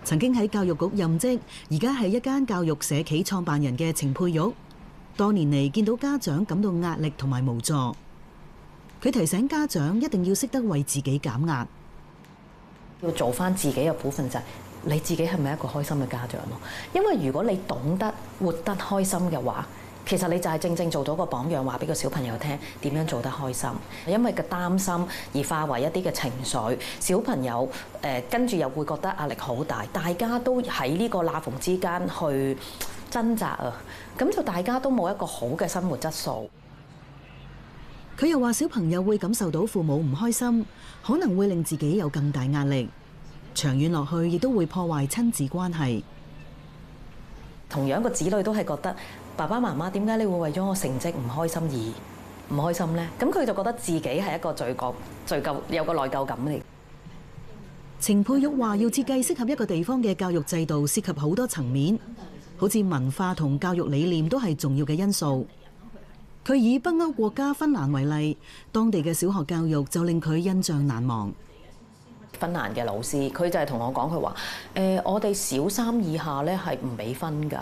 曾經喺教育局任職，而家係一間教育社企創辦人嘅程佩玉，多年嚟見到家長感到壓力同埋無助，佢提醒家長一定要識得為自己減壓，要做翻自己嘅本分，就係你自己係咪一個開心嘅家長咯？因為如果你懂得活得開心嘅話，其實你就係正正做到個榜樣，話俾個小朋友聽點樣做得開心。因為個擔心而化為一啲嘅情緒，小朋友跟住又會覺得壓力好大，大家都喺呢個罅縫之間去掙扎啊，咁就大家都冇一個好嘅生活質素。佢又話小朋友會感受到父母唔開心，可能會令自己有更大壓力，長遠落去亦都會破壞親子關係。同樣個子女都係覺得爸爸媽媽點解你會為咗我成績唔開心而唔開心呢？咁佢就覺得自己係一個罪疚，有個內疚感嚟。程佩玉話要設計適合一個地方嘅教育制度，涉及好多層面，好似文化同教育理念都係重要嘅因素。佢以北歐國家芬蘭為例，當地嘅小學教育就令佢印象難忘。芬蘭嘅老師，佢就係同我講，佢話我哋小三以下咧係唔俾分㗎。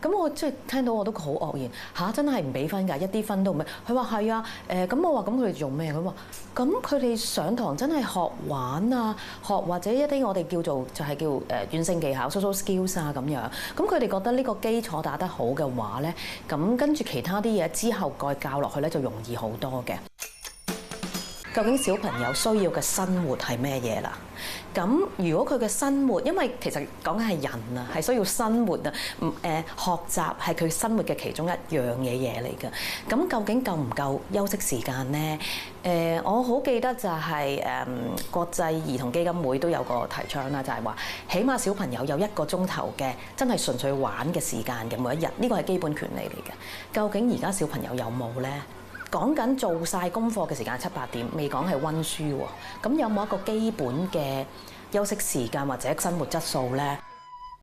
咁我即係聽到我都好愕然嚇，真係唔俾分㗎，一啲分都唔俾。佢話係啊，咁我話咁佢哋做咩？佢話咁佢哋上堂真係學玩啊，學或者一啲我哋叫做就係叫軟性技巧 social skills 啊咁樣。咁佢哋覺得呢個基礎打得好嘅話咧，咁跟住其他啲嘢之後再教落去咧就容易好多嘅。究竟小朋友需要嘅生活係咩嘢啦？咁如果佢嘅生活，因為其實講緊係人啊，係需要生活啊，學習係佢生活嘅其中一樣嘢嚟嘅。咁究竟夠唔夠休息時間呢？我好記得就係國際兒童基金會都有個提倡啦，就係話起碼小朋友有1個鐘頭嘅真係純粹玩嘅時間嘅每一日，呢個係基本權利嚟嘅。究竟而家小朋友有冇呢？講緊做晒功課嘅時間7、8點，未講係溫書喎。咁有冇一個基本嘅休息時間或者生活質素呢？